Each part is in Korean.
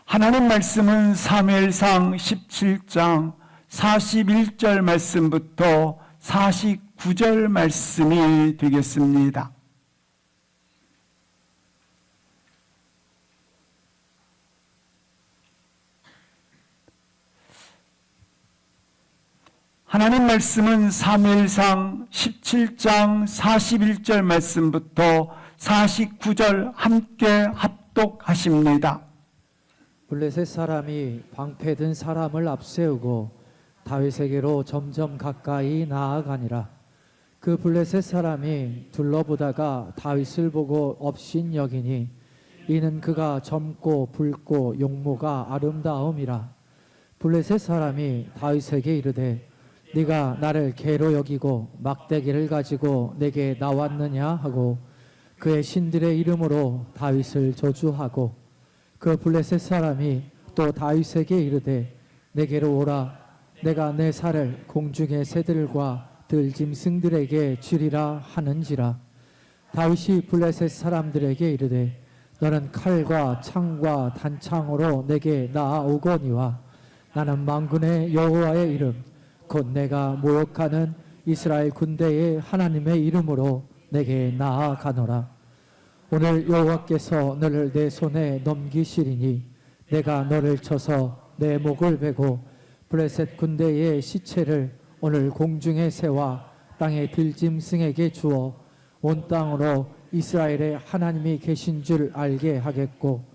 하나님 말씀은 사무엘상 17장 41절 말씀부터 49절 말씀이 되겠습니다. 하나님 말씀은 사무엘상 17장 41절 말씀부터 49절 함께 합독하십니다. 블레셋 사람이 방패든 사람을 앞세우고 다윗에게로 점점 가까이 나아가니라. 그 블레셋 사람이 둘러보다가 다윗을 보고 업신여기니 이는 그가 젊고 붉고 용모가 아름다움이라. 블레셋 사람이 다윗에게 이르되 네가 나를 개로 여기고 막대기를 가지고 내게 나왔느냐 하고 그의 신들의 이름으로 다윗을 저주하고 그 블레셋 사람이 또 다윗에게 이르되 내게로 오라. 내가 내 살을 공중의 새들과 들짐승들에게 주리라 하는지라. 다윗이 블레셋 사람들에게 이르되 너는 칼과 창과 단창으로 내게 나아오거니와 나는 만군의 여호와의 이름 곧 내가 모욕하는 이스라엘 군대의 하나님의 이름으로 내게 나아가노라. 오늘 여호와께서 너를 내 손에 넘기시리니 내가 너를 쳐서 내 목을 베고 블레셋 군대의 시체를 오늘 공중의 새와 땅의 들짐승에게 주어 온 땅으로 이스라엘의 하나님이 계신 줄 알게 하겠고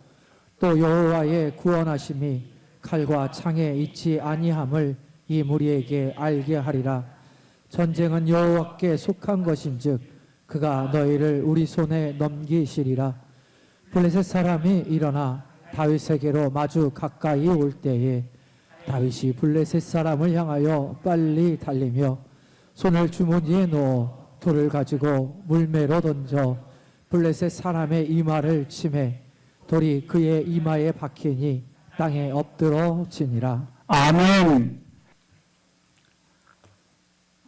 또 여호와의 구원하심이 칼과 창에 있지 아니함을 이 무리에게 알게 하리라. 전쟁은 여호와께 속한 것인즉 그가 너희를 우리 손에 넘기시리라. 블레셋 사람이 일어나 다윗에게로 마주 가까이 올 때에 다윗이 블레셋 사람을 향하여 빨리 달리며 손을 주머니에 넣어 돌을 가지고 물매로 던져 블레셋 사람의 이마를 치매 돌이 그의 이마에 박히니 땅에 엎드러지니라. 아멘.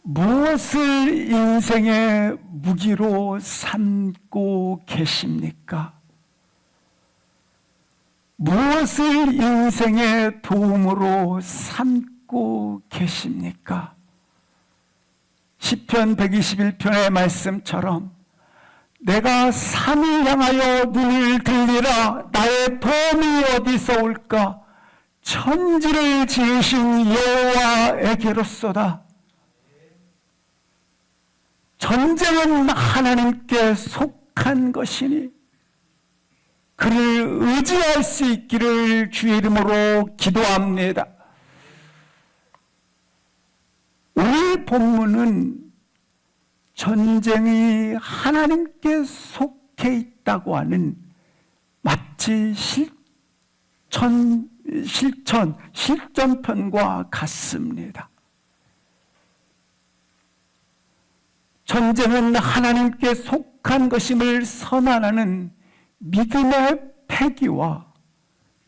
무엇을 인생의 무기로 삼고 계십니까? 무엇을 인생의 도움으로 삼고 계십니까? 시편 121편의 말씀처럼 내가 산을 향하여 눈을 들리라. 나의 도움이 어디서 올까? 천지를 지으신 여호와에게로소다. 전쟁은 하나님께 속한 것이니 그를 의지할 수 있기를 주의 이름으로 기도합니다. 오늘 본문은 전쟁이 하나님께 속해 있다고 하는 마치 실전편과 같습니다. 전쟁은 하나님께 속한 것임을 선언하는 믿음의 패기와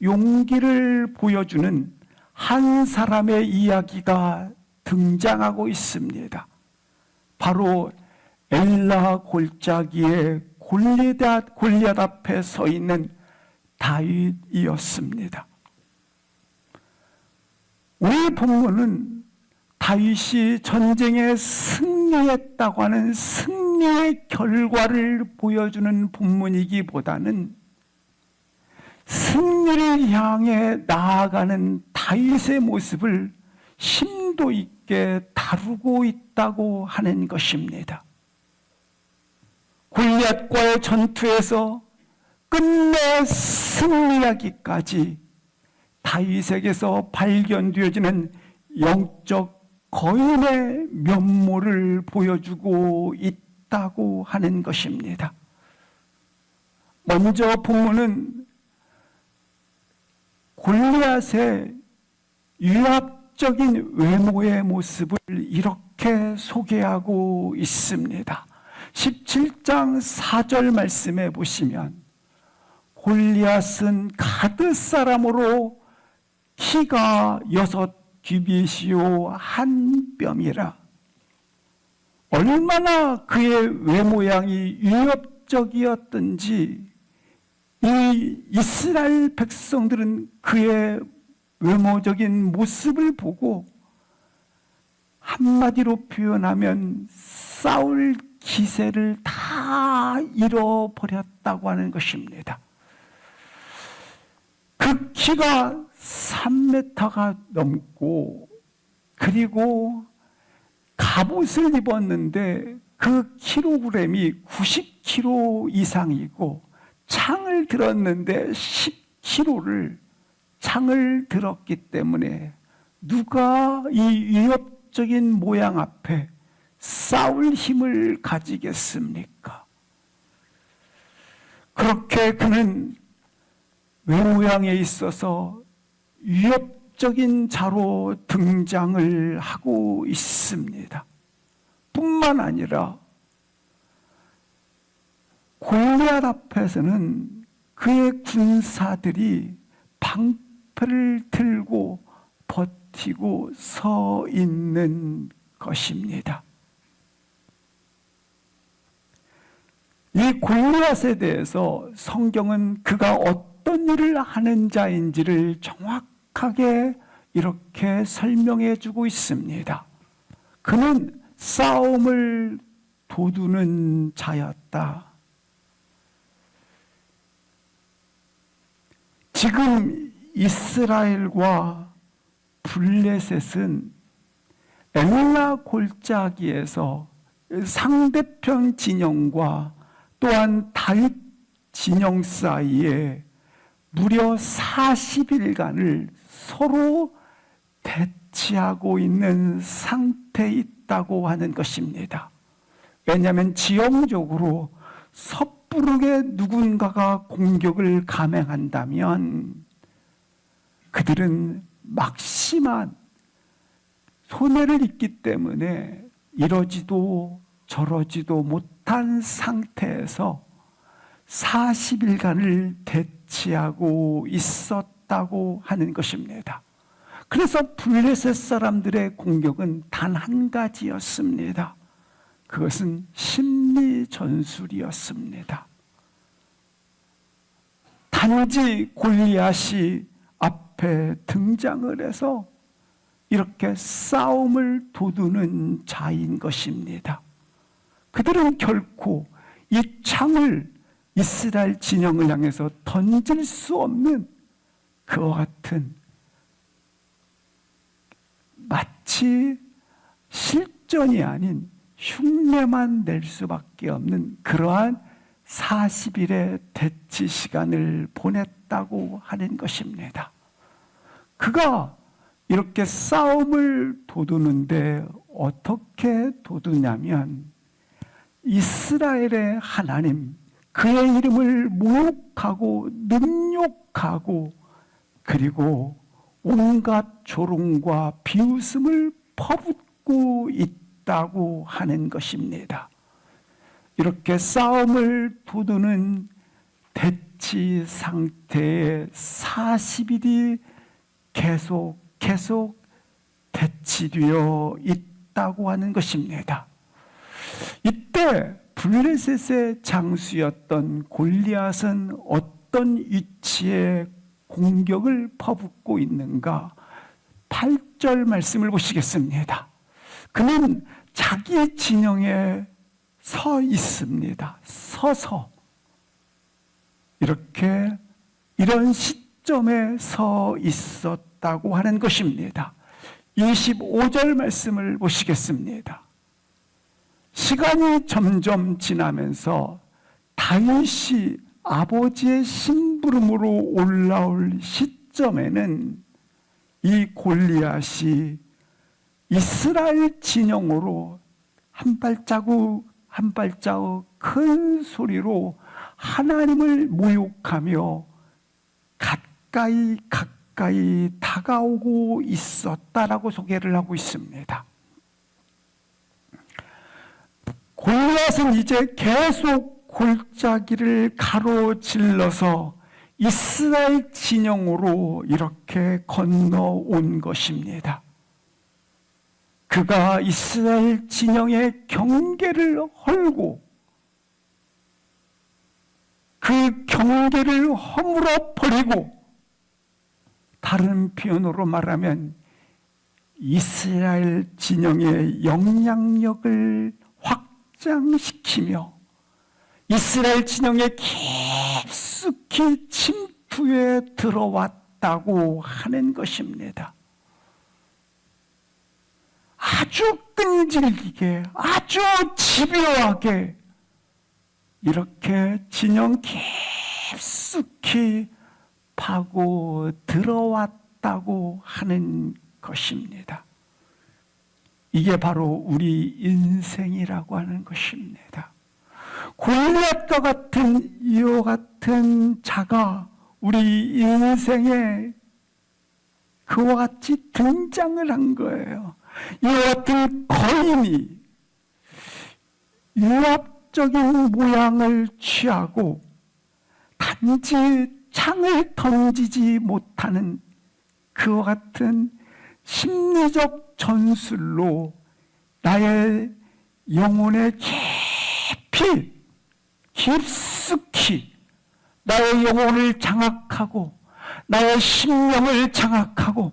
용기를 보여주는 한 사람의 이야기가 등장하고 있습니다. 바로 엘라 골짜기에 골리앗 앞에 서 있는 다윗이었습니다. 오늘 본문은 다윗이 전쟁에 승리했다고 하는 승리의 결과를 보여주는 본문이기보다는 승리를 향해 나아가는 다윗의 모습을 심도 있게 다루고 있다고 하는 것입니다. 골리앗과의 전투에서 끝내 승리하기까지 다윗에게서 발견되어지는 영적 거인의 면모를 보여주고 있다고 하는 것입니다. 먼저 본문은 골리앗의 유압적인 외모의 모습을 이렇게 소개하고 있습니다. 17장 4절 말씀에 보시면 골리앗은 가드 사람으로 키가 6규빗이요 한 뼘이라. 얼마나 그의 외모양이 위협적이었던지 이 이스라엘 백성들은 그의 외모적인 모습을 보고 한마디로 표현하면 싸울 기세를 다 잃어버렸다고 하는 것입니다. 그 키가 3m가 넘고 그리고 갑옷을 입었는데 그 킬로그램이 90kg 이상이고 창을 들었는데 10kg를 창을 들었기 때문에 누가 이 위협적인 모양 앞에 싸울 힘을 가지겠습니까? 그렇게 그는 외모양에 있어서 위협적인 자로 등장을 하고 있습니다. 뿐만 아니라 골리앗 앞에서는 그의 군사들이 방패를 들고 버티고 서 있는 것입니다. 이 골리앗에 대해서 성경은 그가 어떤 일을 하는 자인지를 정확하게 이렇게 설명해 주고 있습니다. 그는 싸움을 도두는 자였다. 지금 이스라엘과 블레셋은 엘라 골짜기에서 상대편 진영과 또한 다윗 진영 사이에 무려 40일간을 서로 대치하고 있는 상태에 있다고 하는 것입니다. 왜냐하면 지형적으로 섣부르게 누군가가 공격을 감행한다면 그들은 막심한 손해를 입기 때문에 이러지도 저러지도 못한 상태에서 40일간을 대치하고 있었다고 하는 것입니다. 그래서 블레셋 사람들의 공격은 단 한 가지였습니다. 그것은 심리 전술이었습니다. 단지 골리앗이 앞에 등장을 해서 이렇게 싸움을 도두는 자인 것입니다. 그들은 결코 이 창을 이스라엘 진영을 향해서 던질 수 없는 그와 같은 마치 실전이 아닌 흉내만 낼 수밖에 없는 그러한 40일의 대치 시간을 보냈다고 하는 것입니다. 그가 이렇게 싸움을 도두는데 어떻게 도두냐면 이스라엘의 하나님, 그의 이름을 모욕하고 능욕하고 그리고 온갖 조롱과 비웃음을 퍼붓고 있다고 하는 것입니다. 이렇게 싸움을 도두는 대치 상태에 40일이 계속 대치되어 있다고 하는 것입니다. 이때 블레셋의 장수였던 골리앗은 어떤 위치에 공격을 퍼붓고 있는가? 8절 말씀을 보시겠습니다. 그는 자기 진영에 서 있습니다. 서서 이렇게 이런 시점에 서 있었다고 하는 것입니다. 25절 말씀을 보시겠습니다. 시간이 점점 지나면서 다윗이 아버지의 심부름으로 올라올 시점에는 이 골리앗이 이스라엘 진영으로 한 발자국 한 발자국 큰 소리로 하나님을 모욕하며 가까이 다가오고 있었다라고 소개를 하고 있습니다. 골리앗은 이제 계속 골짜기를 가로질러서 이스라엘 진영으로 이렇게 건너온 것입니다. 그가 이스라엘 진영의 경계를 헐고 그 경계를 허물어 버리고, 다른 표현으로 말하면 이스라엘 진영의 영향력을 확장시키며 이스라엘 진영에 깊숙이 침투해 들어왔다고 하는 것입니다. 아주 끈질기게, 아주 집요하게 이렇게 진영 깊숙이 파고 들어왔다고 하는 것입니다. 이게 바로 우리 인생이라고 하는 것입니다. 골리앗과 같은 이와 같은 자가 우리 인생에 그와 같이 등장을 한 거예요. 이와 같은 거인이 융합적인 모양을 취하고 단지 창을 던지지 못하는 그와 같은 심리적 전술로 나의 영혼에 깊숙이 나의 영혼을 장악하고 나의 심령을 장악하고,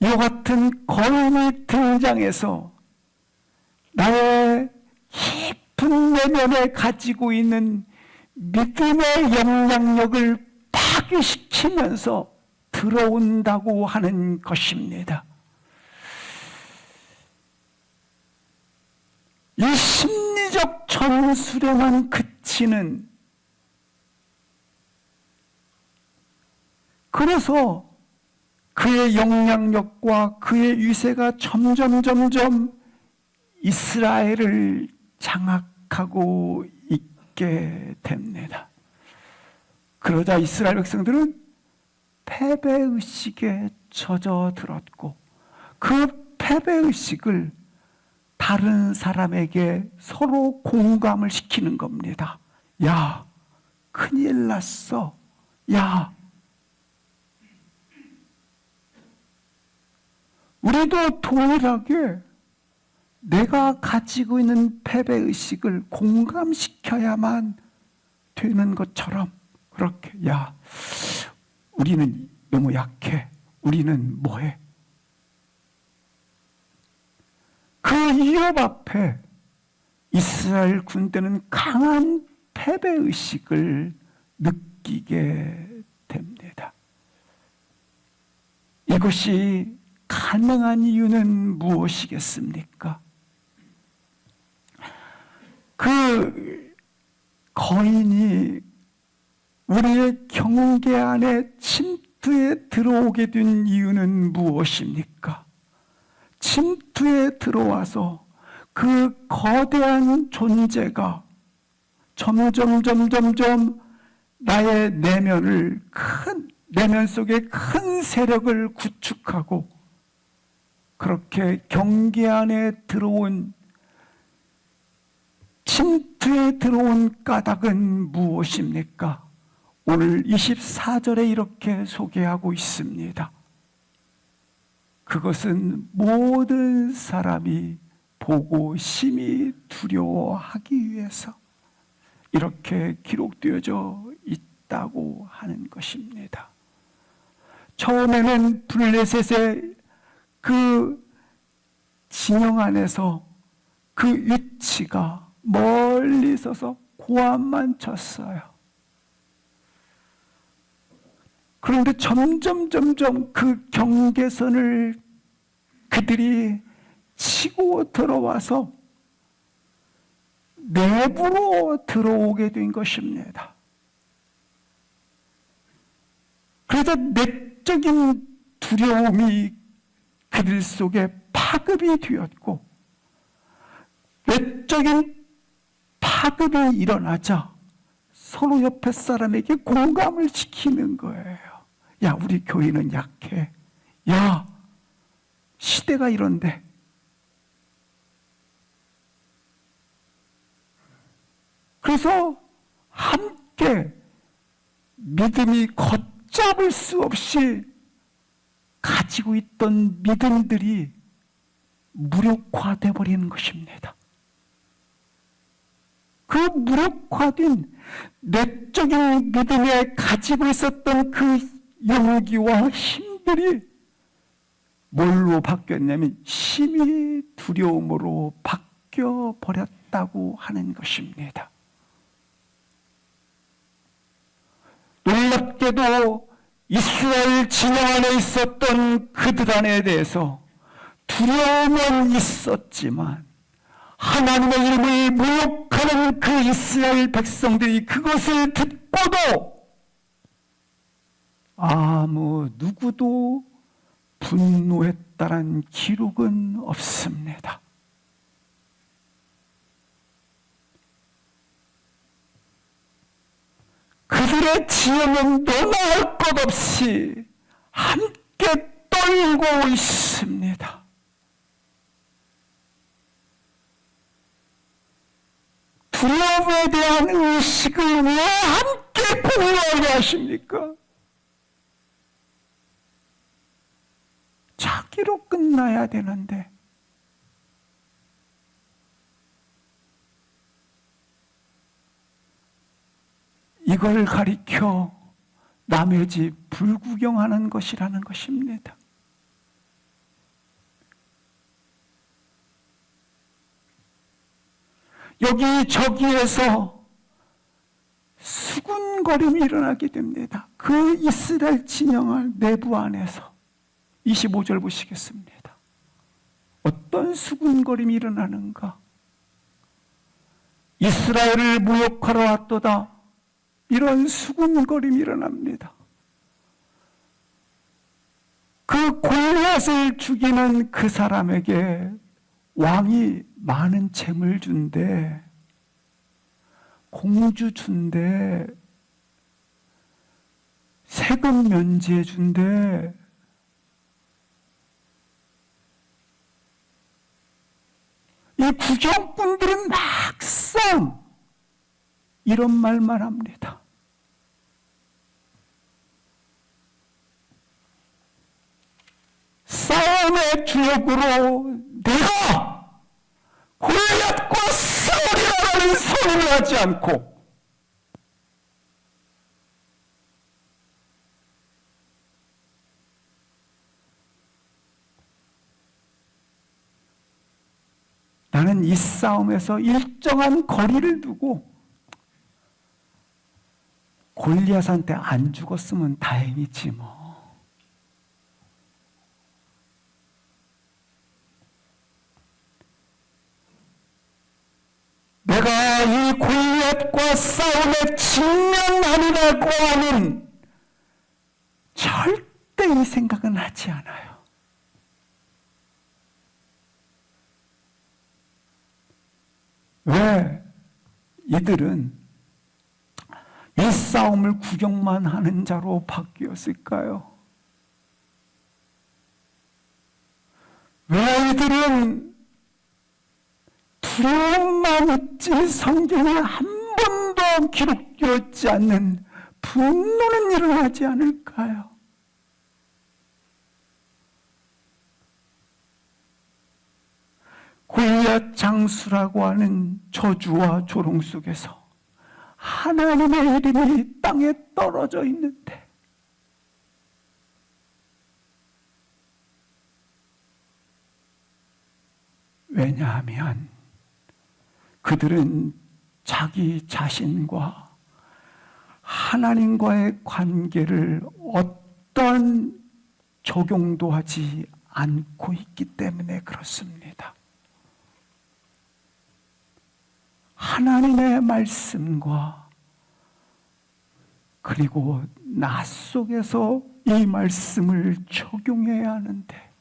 이와 같은 거인이 등장해서 나의 깊은 내면에 가지고 있는 믿음의 영향력을 파괴시키면서 들어온다고 하는 것입니다. 이 심리적 전술에만 그치는, 그래서 그의 영향력과 그의 위세가 점점 이스라엘을 장악하고 있게 됩니다. 그러자 이스라엘 백성들은 패배의식에 젖어들었고, 그 패배의식을 다른 사람에게 서로 공감을 시키는 겁니다. 야, 큰일 났어. 야, 우리도 동일하게 내가 가지고 있는 패배의식을 공감시켜야만 되는 것처럼, 그렇게, 야, 우리는 너무 약해. 우리는 뭐해? 그 위협 앞에 이스라엘 군대는 강한 패배의식을 느끼게 됩니다. 이것이 가능한 이유는 무엇이겠습니까? 그 거인이 우리의 경계 안에 침투해 들어오게 된 이유는 무엇입니까? 침투에 들어와서 그 거대한 존재가 점점 나의 내면을 내면 속에 큰 세력을 구축하고, 그렇게 경계 안에 들어온, 침투에 들어온 까닭은 무엇입니까? 오늘 24절에 이렇게 소개하고 있습니다. 그것은 모든 사람이 보고 심히 두려워하기 위해서 이렇게 기록되어져 있다고 하는 것입니다. 처음에는 블레셋의 그 진영 안에서 그 위치가 멀리 서서 고함만 쳤어요. 그런데 점점 그 경계선을 그들이 치고 들어와서 내부로 들어오게 된 것입니다. 그래서 내적인 두려움이 그들 속에 파급이 되었고, 내적인 파급이 일어나자 서로 옆에 사람에게 공감을 시키는 거예요. 야, 우리 교회는 약해. 야, 시대가 이런데. 그래서 함께 믿음이 걷잡을 수 없이 가지고 있던 믿음들이 무력화되어 버리는 것입니다. 그 무력화된 내적인 믿음에 가지고 있었던 그 용기와 힘들이 뭘로 바뀌었냐면 심히 두려움으로 바뀌어 버렸다고 하는 것입니다. 놀랍게도 이스라엘 진영 안에 있었던 그들 안에 대해서 두려움은 있었지만 하나님의 이름을 모욕하는 그 이스라엘 백성들이 그것을 듣고도 아무 누구도 분노했다는 기록은 없습니다. 그들의 지혜는 너무할 것 없이 함께 떨고 있습니다. 두려움에 대한 의식을 왜 함께 공유하게 하십니까? 자기로 끝나야 되는데 이걸 가리켜 남의 집 불구경하는 것이라는 것입니다. 여기저기에서 수군거림이 일어나게 됩니다. 그 이스라엘 진영을 내부 안에서 25절 보시겠습니다. 어떤 수군거림이 일어나는가? 이스라엘을 모욕하러 왔도다. 이런 수군거림이 일어납니다. 그 골리앗을 죽이는 그 사람에게 왕이 많은 재물 준대, 공주 준대, 세금 면제해 준대. 이 구경꾼들은 막상 이런 말만 합니다. 싸움의 주역으로 내가 골리앗과 싸우리라는 소리를 하지 않고 나는 이 싸움에서 일정한 거리를 두고 골리앗한테 안 죽었으면 다행이지 뭐. 내가 이 골리앗과 싸움에 직면하리라고 하는 절대 이 생각은 하지 않아요. 왜? 이들은 이 싸움을 구경만 하는 자로 바뀌었을까요? 왜 이들은 두려움만 있지 성경에 한 번도 기록되었지 않는 분노는 일어나지 않을까요? 골리앗 장수라고 하는 저주와 조롱 속에서 하나님의 이름이 땅에 떨어져 있는데 왜냐하면 그들은 자기 자신과 하나님과의 관계를 어떤 적용도 하지 않고 있기 때문에 그렇습니다. 하나님의 말씀과 그리고 나 속에서 이 말씀을 적용해야 하는데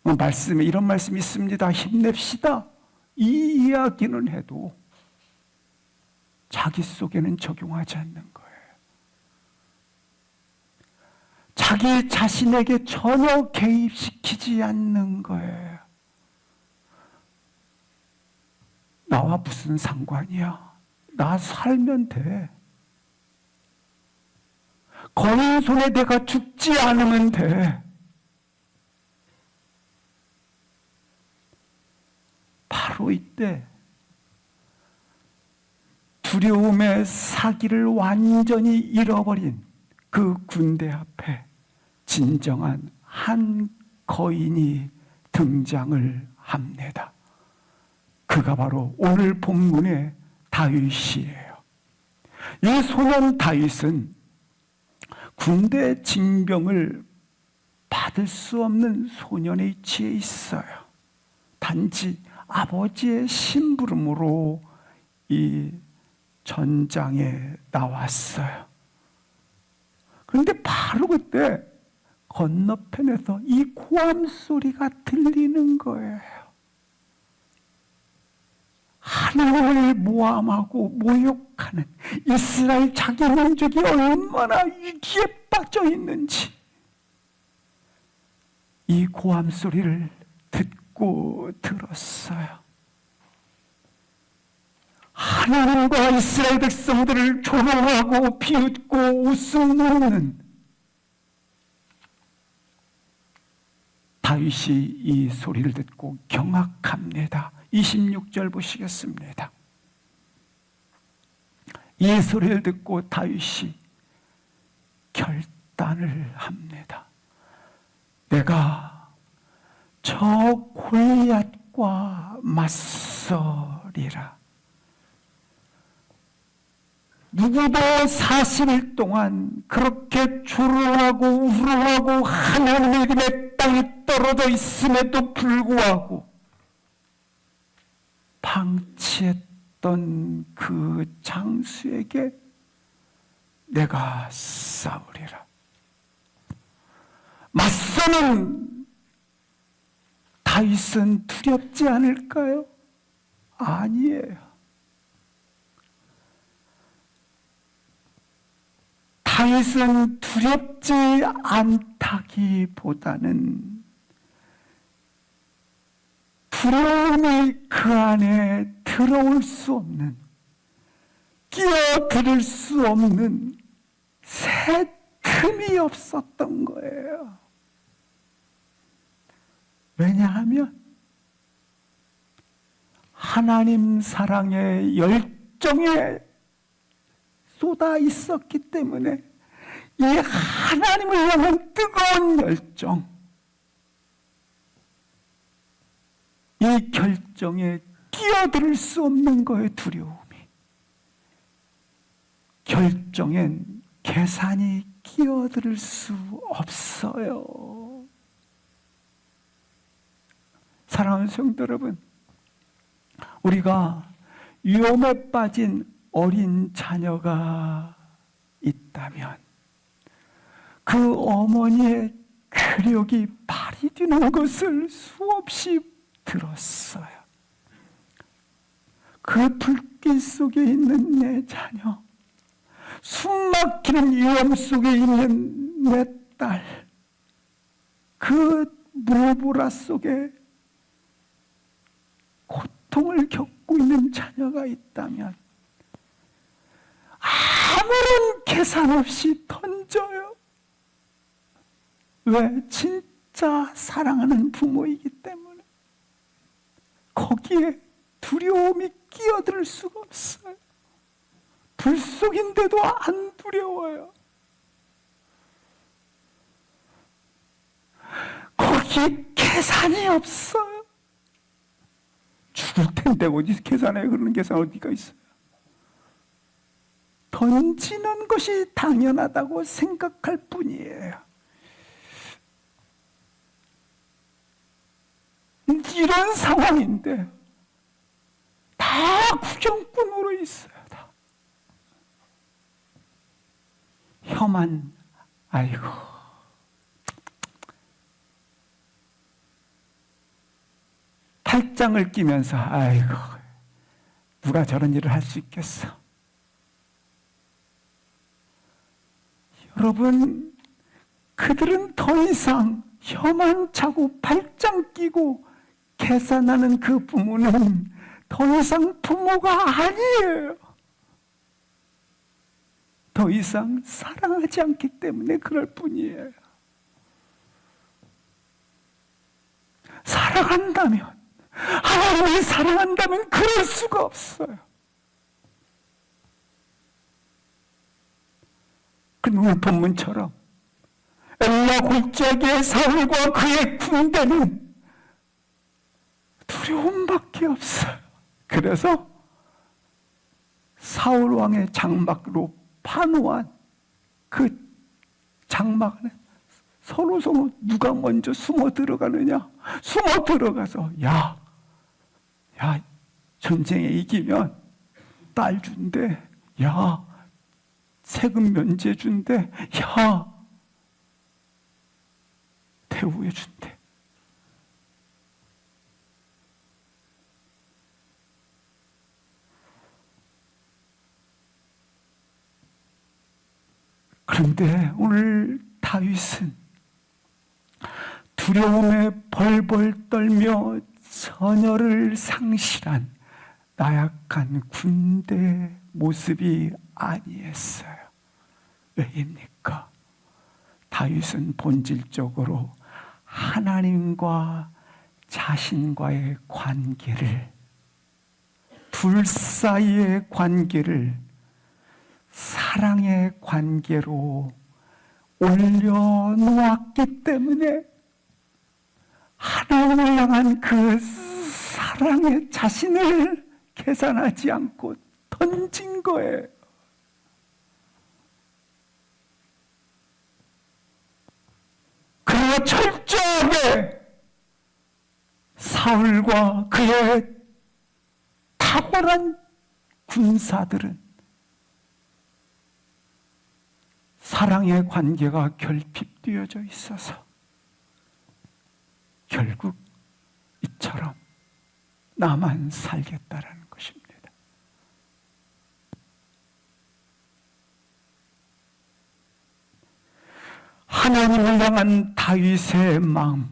말씀에 이런 말씀이 있습니다. 힘냅시다. 이 이야기는 해도 자기 속에는 적용하지 않는 거예요. 자기 자신에게 전혀 개입시키지 않는 거예요. 나와 무슨 상관이야? 나 살면 돼. 거인 손에 내가 죽지 않으면 돼. 바로 이때 두려움의 사기를 완전히 잃어버린 그 군대 앞에 진정한 한 거인이 등장을 합니다. 그가 바로 오늘 본문의 다윗이에요. 이 소년 다윗은 군대 징병을 받을 수 없는 소년의 위치에 있어요. 단지 아버지의 심부름으로 이 전장에 나왔어요. 그런데 바로 그때 건너편에서 이 고함 소리가 들리는 거예요. 하나님을 모함하고 모욕하는 이스라엘 자기 민족이 얼마나 위기에 빠져 있는지 이 고함 소리를 듣고 들었어요. 하나님과 이스라엘 백성들을 조롱하고 비웃고 웃음 놓는 다윗이 이 소리를 듣고 경악합니다. 26절 보시겠습니다. 이 소리를 듣고 다윗이 결단을 합니다. 내가 저 골리앗과 맞서리라. 누구도 40일 동안 그렇게 조롱하고 우롱하고 하나님의 길에 땅에 떨어져 있음에도 불구하고 방치했던 그 장수에게 내가 싸우리라. 맞서는 다윗은 두렵지 않을까요? 아니에요. 다윗은 두렵지 않다기보다는 두려움이 그 안에 들어올 수 없는, 끼어들 수 없는 새 틈이 없었던 거예요. 왜냐하면 하나님 사랑의 열정에 쏟아 있었기 때문에 이 하나님을 향한 뜨거운 열정, 이 결정에 끼어들 수 없는 거예요. 두려움이. 결정엔 계산이 끼어들 수 없어요. 사랑하는 성도 여러분, 우리가 위험에 빠진 어린 자녀가 있다면 그 어머니의 쾌력이 발이 뛰는 것을 수없이 들었어요. 그 불길 속에 있는 내 자녀, 숨막히는 위험 속에 있는 내 딸, 그 물보라 속에 고통을 겪고 있는 자녀가 있다면 아무런 계산 없이 던져요. 왜? 진짜 사랑하는 부모이기 때문에. 거기에 두려움이 끼어들 수가 없어요. 불 속인데도 안 두려워요. 거기에 계산이 없어요. 죽을 텐데 어디 계산해? 그런 계산 어디가 있어요? 던지는 것이 당연하다고 생각할 뿐이에요. 이런 상황인데 다 구경꾼으로 있어요. 다. 혀만 아이고 팔짱을 끼면서 아이고 누가 저런 일을 할 수 있겠어. 여러분, 그들은 더 이상 혀만 차고 팔짱 끼고 계산하는 그 부모는 더 이상 부모가 아니에요. 더 이상 사랑하지 않기 때문에 그럴 뿐이에요. 사랑한다면, 하나님을 사랑한다면 그럴 수가 없어요. 그 오늘 본문처럼 엘라 골짜기의 사울과 그의 군대는 두려움밖에 없어요. 그래서 사울 왕의 장막으로 파놓은 그 장막 안에 서로 누가 먼저 숨어 들어가느냐? 숨어 들어가서 야 전쟁에 이기면 딸 준대. 야 세금 면제 준대. 야 대우해 준대. 그런데 오늘 다윗은 두려움에 벌벌 떨며 전열을 상실한 나약한 군대 모습이 아니었어요. 왜입니까? 다윗은 본질적으로 하나님과 자신과의 관계를, 둘 사이의 관계를 사랑의 관계로 올려놓았기 때문에 하나님을 향한 그 사랑의 자신을 계산하지 않고 던진 거예요. 그러나 철저하게 사울과 그의 탁월한 군사들은 사랑의 관계가 결핍되어져 있어서 결국 이처럼 나만 살겠다라는 것입니다. 하나님을 향한 다윗의 마음,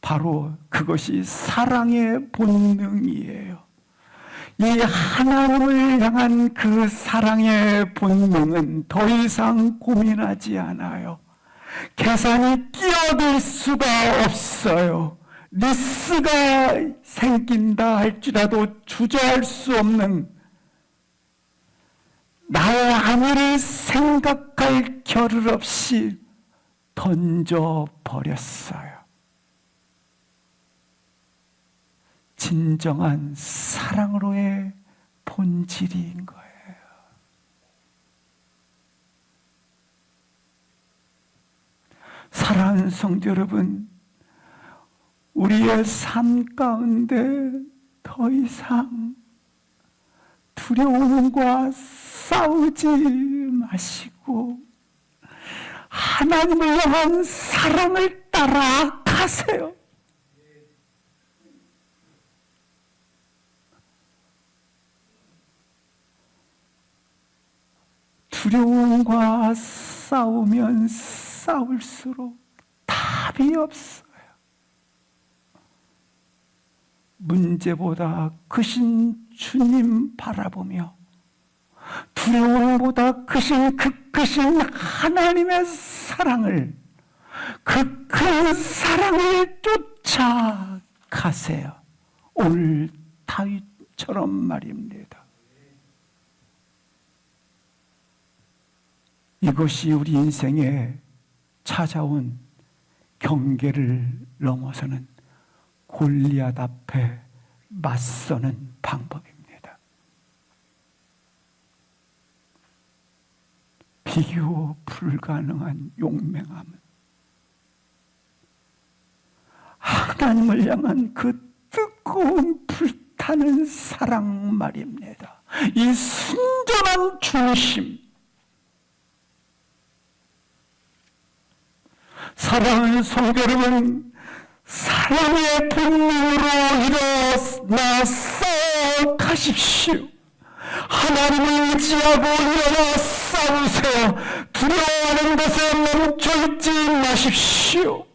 바로 그것이 사랑의 본능이에요. 이 하나님을 향한 그 사랑의 본능은 더 이상 고민하지 않아요. 계산이 끼어들 수가 없어요. 리스가 생긴다 할지라도 주저할 수 없는, 나의 안위를 생각할 겨를 없이 던져버렸어요. 진정한 사랑으로의 본질인 거예요. 사랑하는 성도 여러분, 우리의 삶 가운데 더 이상 두려움과 싸우지 마시고 하나님을 향한 사랑을 따라 가세요. 두려움과 싸우면 싸울수록 답이 없어요. 문제보다 크신 주님 바라보며 두려움보다 크신 하나님의 사랑을, 그 사랑을 쫓아가세요. 오늘 다윗처럼 말입니다. 이것이 우리 인생에 찾아온 경계를 넘어서는 골리앗 앞에 맞서는 방법입니다. 비교 불가능한 용맹함은 하나님을 향한 그 뜨거운 불타는 사랑 말입니다. 이 순전한 중심, 사랑하는 성도 여러분, 사랑의 본능으로 일어나 가십시오. 하나님을 의지하고 일어나 싸우세요. 두려워하는 것에 멈춰있지 마십시오.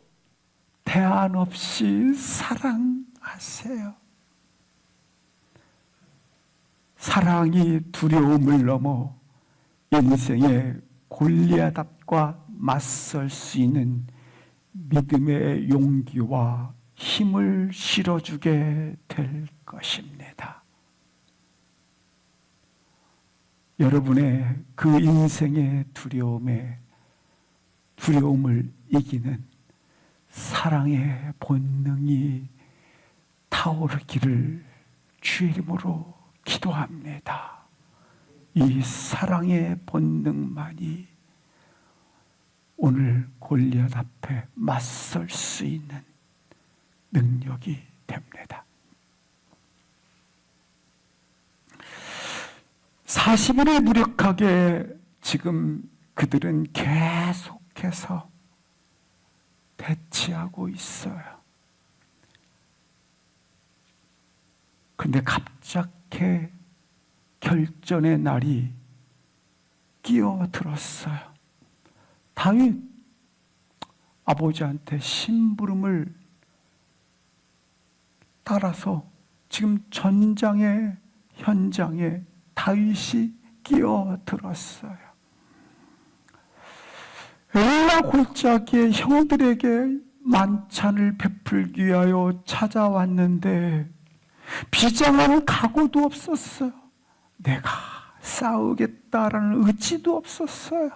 대안 없이 사랑하세요. 사랑이 두려움을 넘어 인생의 골리앗과 맞설 수 있는 믿음의 용기와 힘을 실어주게 될 것입니다. 여러분의 그 인생의 두려움을 이기는 사랑의 본능이 타오르기를 주의 이름으로 기도합니다. 이 사랑의 본능만이 오늘 골리앗 앞에 맞설 수 있는 능력이 됩니다. 40일을 무력하게 지금 그들은 계속해서 대치하고 있어요. 근데 갑자기 결전의 날이 끼어들었어요. 다윗 아버지한테 심부름을 따라서 지금 전장의 현장에 다윗이 끼어들었어요. 엘라 골짜기에 형들에게 만찬을 베풀기 위하여 찾아왔는데 비장한 각오도 없었어요. 내가 싸우겠다라는 의지도 없었어요.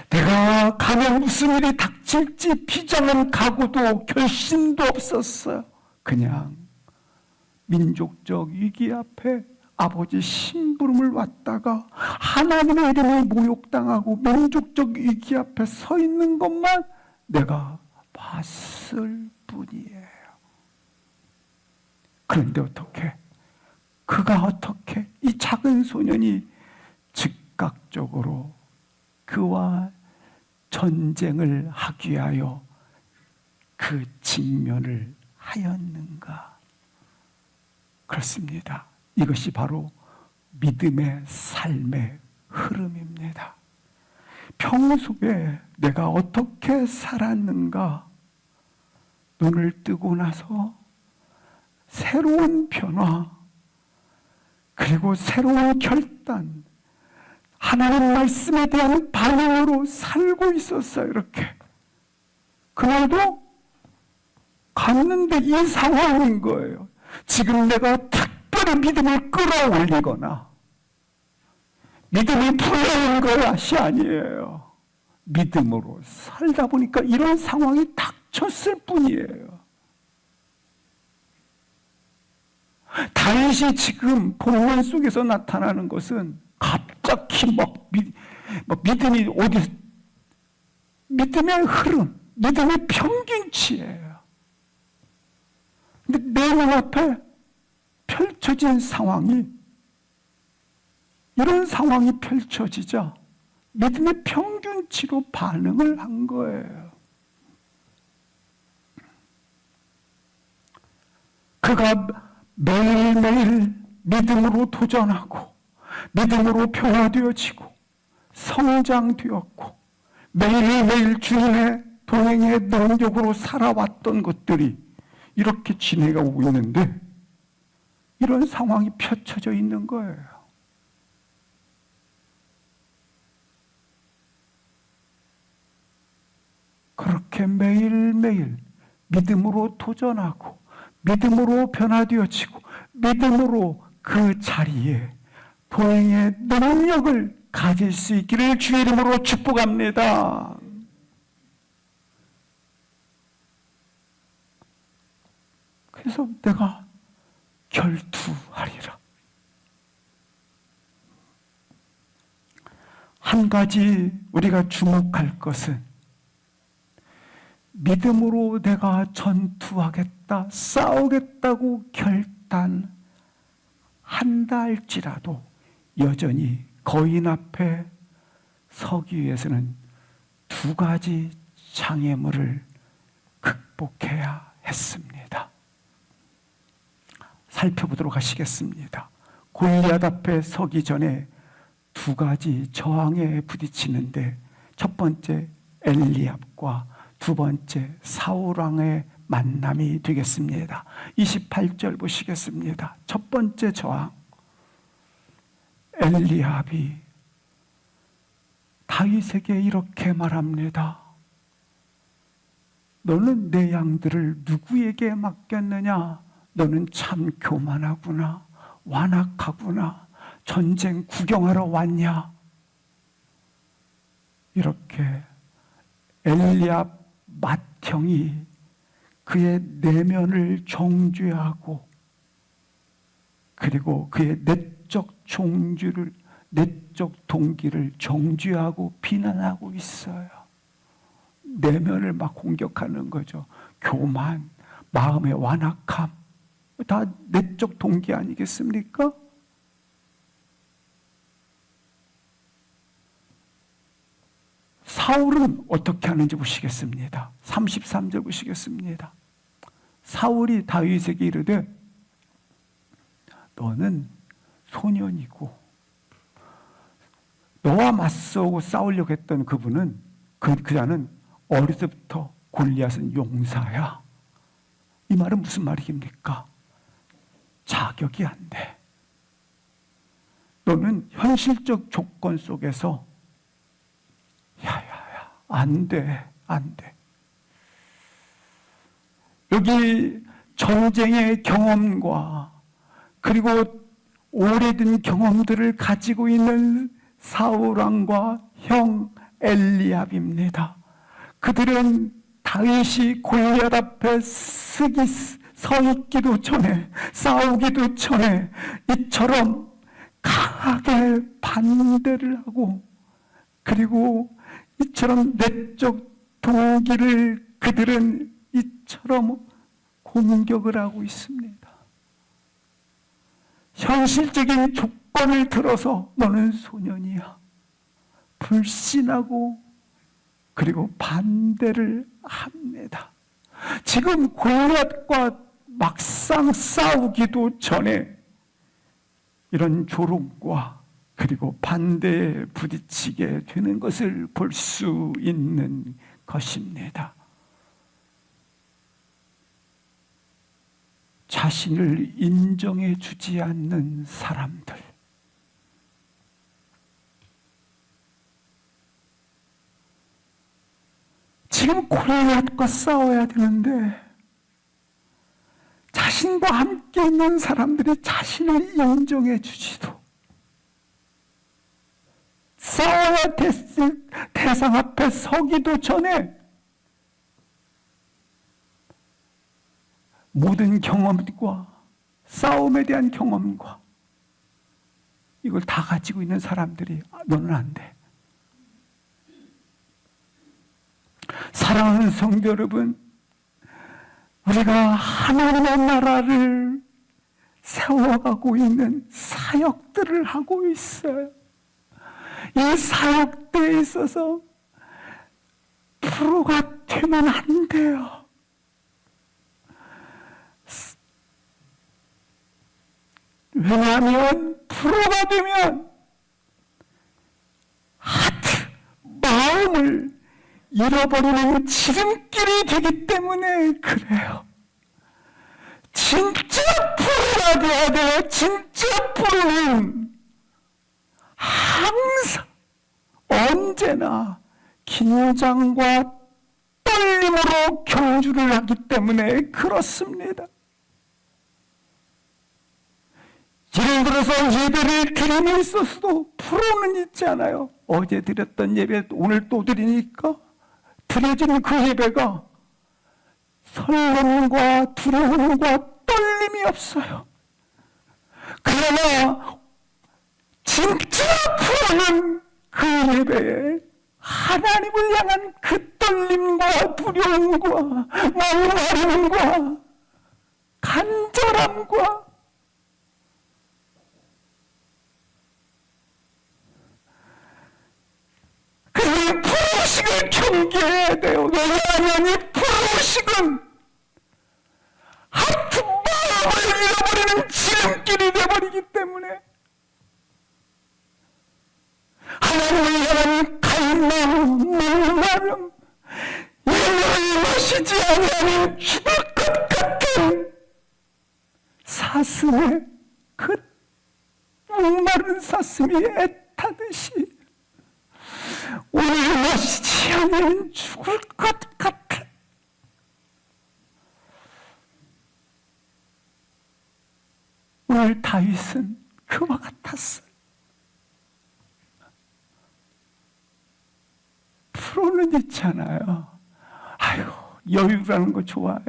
내가 가면 무슨 일이 닥칠지 비장한 각오도 결심도 없었어요. 그냥 민족적 위기 앞에 아버지 심부름을 왔다가 하나님의 이름을 모욕당하고 민족적 위기 앞에 서 있는 것만 내가 봤을 뿐이에요. 그런데 그가 어떻게 이 작은 소년이 즉각적으로 그와 전쟁을 하기 위하여 그 직면을 하였는가? 그렇습니다. 이것이 바로 믿음의 삶의 흐름입니다. 평소에 내가 어떻게 살았는가? 눈을 뜨고 나서 새로운 변화, 그리고 새로운 결단, 하나님 말씀에 대한 반응으로 살고 있었어요. 이렇게. 그날도 갔는데 이 상황인 거예요. 지금 내가 특별히 믿음을 끌어올리거나 믿음이 풀려온 것이 아니에요. 믿음으로 살다 보니까 이런 상황이 닥쳤을 뿐이에요. 다윗이 지금 본문 속에서 나타나는 것은 갑자기 믿음이 믿음의 흐름, 믿음의 평균치예요. 근데 내 눈앞에 펼쳐진 상황이, 이런 상황이 펼쳐지자 믿음의 평균치로 반응을 한 거예요. 그가 매일매일 믿음으로 도전하고 믿음으로 변화되어지고 성장되었고 매일매일 주님의 동행의 능력으로 살아왔던 것들이 이렇게 지내가고 있는데 이런 상황이 펼쳐져 있는 거예요. 그렇게 매일매일 믿음으로 도전하고 믿음으로 변화되어지고 믿음으로 그 자리에 동행의 능력을 가질 수 있기를 주의 이름으로 축복합니다. 그래서 내가 결투하리라. 한 가지 우리가 주목할 것은 믿음으로 내가 전투하겠다, 싸우겠다고 결단한다 할지라도 여전히 거인 앞에 서기 위해서는 두 가지 장애물을 극복해야 했습니다. 살펴보도록 하시겠습니다. 골리앗 앞에 서기 전에 두 가지 저항에 부딪히는데 첫 번째 엘리압과 두 번째 사울 왕의 만남이 되겠습니다. 28절 보시겠습니다. 첫 번째 저항, 엘리압이 다윗에게 이렇게 말합니다. 너는 내 양들을 누구에게 맡겼느냐? 너는 참 교만하구나, 완악하구나, 전쟁 구경하러 왔냐? 이렇게 엘리압 맏형이 그의 내면을 정죄하고 그리고 그의 내적 동기를 정죄하고 비난하고 있어요. 내면을 막 공격하는 거죠. 교만, 마음의 완악함, 다 내적 동기 아니겠습니까? 사울은 어떻게 하는지 보시겠습니다. 33절 보시겠습니다. 사울이 다윗에게 이르되 너는 소년이고 너와 맞서고 싸우려고 했던 그분은 그 자는 어릴 때부터 골리앗은 용사야. 이 말은 무슨 말입니까? 자격이 안 돼. 너는 현실적 조건 속에서 안 돼. 여기 전쟁의 경험과 그리고 오래된 경험들을 가지고 있는 사울 왕과 형 엘리압입니다. 그들은 다윗이 골리앗 앞에 서 있기도 전에, 싸우기도 전에 이처럼 강하게 반대를 하고 그리고 이처럼 내적 동기를 그들은 이처럼 공격을 하고 있습니다. 현실적인 조건을 들어서 너는 소년이야. 불신하고 그리고 반대를 합니다. 지금 골리앗과 막상 싸우기도 전에 이런 조롱과 그리고 반대에 부딪히게 되는 것을 볼 수 있는 것입니다. 자신을 인정해 주지 않는 사람들. 지금 골리앗과 싸워야 되는데 자신과 함께 있는 사람들이 자신을 인정해 주지도 싸워야 됐을 대상 앞에 서기도 전에 모든 경험과 싸움에 대한 경험과 이걸 다 가지고 있는 사람들이 너는 안 돼. 사랑하는 성도 여러분, 우리가 하나님의 나라를 세워가고 있는 사역들을 하고 있어요. 이 사역대에 있어서 프로가 되면 안 돼요. 왜냐하면 프로가 되면 마음을 잃어버리는 지름길이 되기 때문에 그래요. 진짜 프로가 돼야 돼요. 진짜 프로는 항상 언제나 긴장과 떨림으로 경주를 하기 때문에 그렇습니다. 예를 들어서 예배를 드림에 있어서도 프로는 있지 않아요. 어제 드렸던 예배 오늘 또 드리니까 드려지는 그 예배가 설렘과 두려움과 떨림이 없어요. 그러나 진짜 프로는 그 예배에 하나님을 향한 그 떨림과 두려움과 목마름과 간절함과 그 프로식을 경계해야 돼요. 왜냐하면 이 프로식은 하트 마음을 잃어버리는 지름길이 되어버리기 때문에 하나님을 향한 갈망, 목마름, 영혼을 마시지 않으면 죽을 것 같은 사슴의 그 목마른 사슴이 애타듯이 오늘 마시지 않으면 죽을 것 같아. 오늘 다윗은 그와 같았어요. 10%는 있잖아요. 아이고, 여유라는 거 좋아요.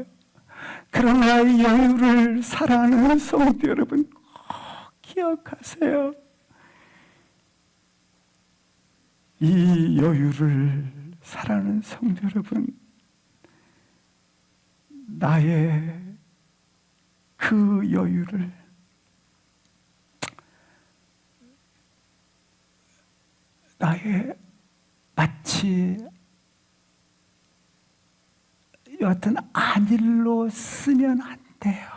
그러나 이 여유를 사랑하는 성도 여러분 꼭 기억하세요. 이 여유를 사랑하는 성도 여러분, 나의 그 여유를 나의 마치 여하튼 안일로 쓰면 안 돼요.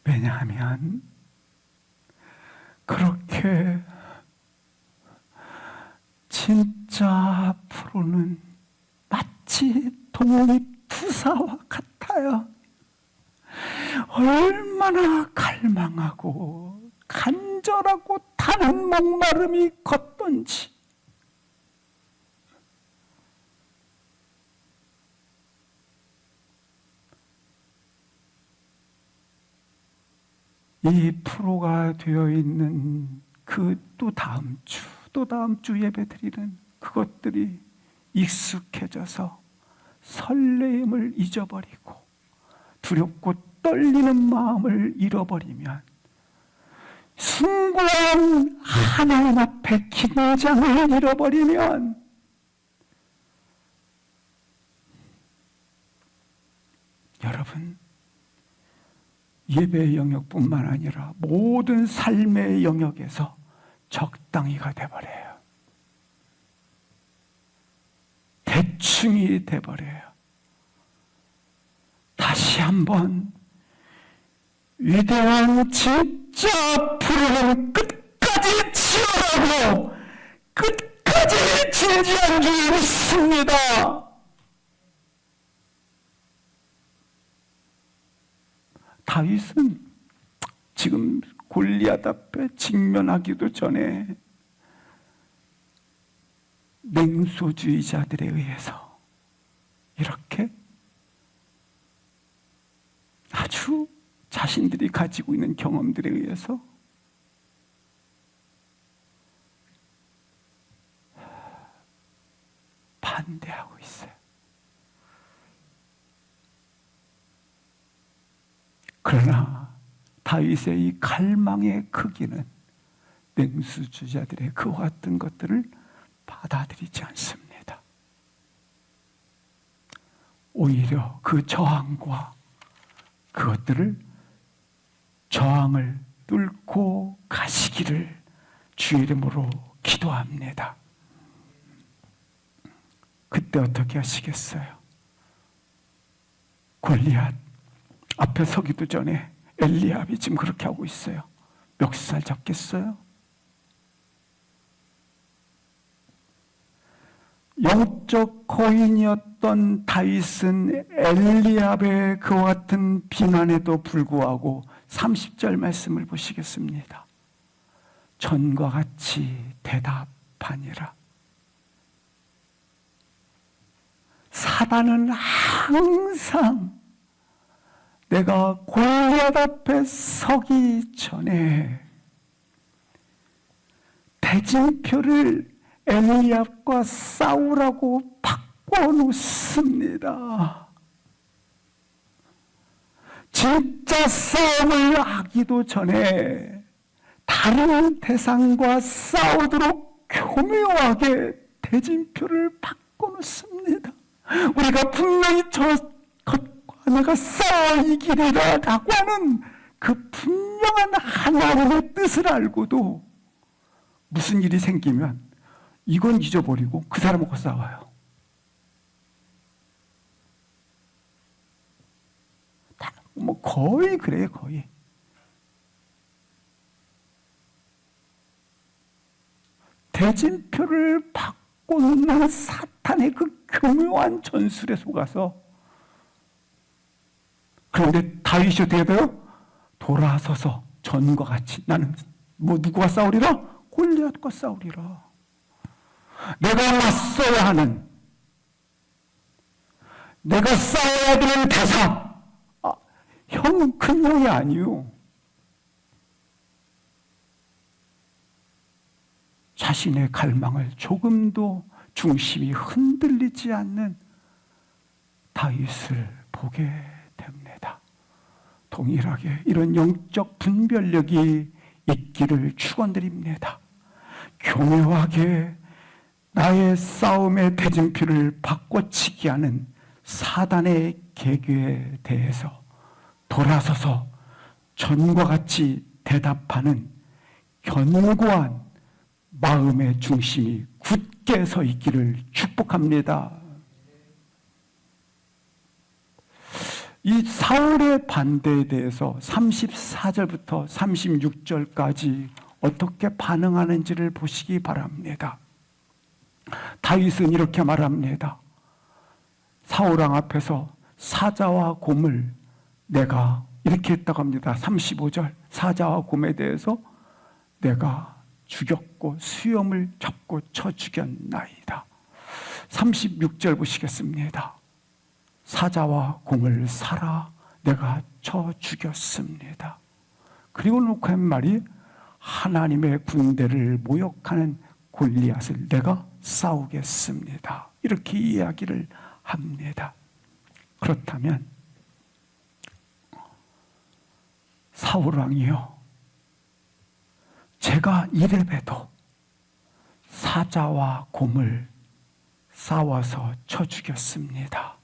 왜냐하면 그렇게 진짜 프로는 마치 독립투사와 같아요. 얼마나 갈망하고 간절하고 타는 목마름이 걷던지 이 프로가 되어 있는 그 또 다음 주 예배 드리는 그것들이 익숙해져서 설레임을 잊어버리고 두렵고 떨리는 마음을 잃어버리면 숭고한 하나님 앞에 긴장을 잃어버리면 여러분 예배의 영역뿐만 아니라 모든 삶의 영역에서 적당히가 돼버려요. 대충이 돼버려요. 다시 한번 위대한 진짜 프로는 끝까지 치열하고 끝까지 진지한 줄 믿습니다. 다윗은 지금 골리앗 앞에 직면하기도 전에 냉소주의자들에 의해서 이렇게 아주 자신들이 가지고 있는 경험들에 의해서 반대하고 있어요. 그러나 다윗의 이 갈망의 크기는 냉수주의자들의 그와 같은 것들을 받아들이지 않습니다. 오히려 그 저항과 그것들을 저항을 뚫고 가시기를 주의 이름으로 기도합니다. 그때 어떻게 하시겠어요? 골리앗 앞에 서기도 전에 엘리압이 지금 그렇게 하고 있어요. 멱살 잡겠어요? 영적 거인이었던 다윗은 엘리압의 그와 같은 비난에도 불구하고 30절 말씀을 보시겠습니다. 전과 같이 대답하니라. 사단은 항상 내가 골리앗 앞에 서기 전에 대진표를 엘리압과 싸우라고 바꿔놓습니다. 진짜 싸움을 하기도 전에 다른 대상과 싸우도록 교묘하게 대진표를 바꿔놓습니다. 우리가 분명히 저 것과 내가 싸워 이기리라 라고 하는 그 분명한 하나님의 뜻을 알고도 무슨 일이 생기면 이건 잊어버리고 그 사람하고 싸워요. 뭐 거의 그래요, 거의. 대진표를 바꾸는 사탄의 그 교묘한 전술에 속아서. 그런데 다윗이 어떻게 돼요? 돌아서서 전과 같이 나는 뭐 누구와 싸우리라? 골리앗과 싸우리라. 내가 맞서야 하는, 내가 싸워야 되는 대상. 형은 큰 형이 아니요. 자신의 갈망을 조금도 중심이 흔들리지 않는 다윗을 보게 됩니다. 동일하게 이런 영적 분별력이 있기를 축원드립니다. 교묘하게 나의 싸움의 대진표를 바꿔치기 하는 사단의 계교에 대해서 돌아서서 전과 같이 대답하는 견고한 마음의 중심이 굳게 서 있기를 축복합니다. 이 사울의 반대에 대해서 34절부터 36절까지 어떻게 반응하는지를 보시기 바랍니다. 다윗은 이렇게 말합니다. 사울왕 앞에서 사자와 곰을 내가 이렇게 했다고 합니다. 35절 사자와 곰에 대해서 내가 죽였고 수염을 잡고 쳐 죽였나이다. 36절 보시겠습니다. 사자와 곰을 살아 내가 쳐 죽였습니다. 그리고 놓고 한 말이 하나님의 군대를 모욕하는 골리앗을 내가 싸우겠습니다. 이렇게 이야기를 합니다. 그렇다면 사울왕이요, 제가 이래봬도 사자와 곰을 싸워서 쳐 죽였습니다.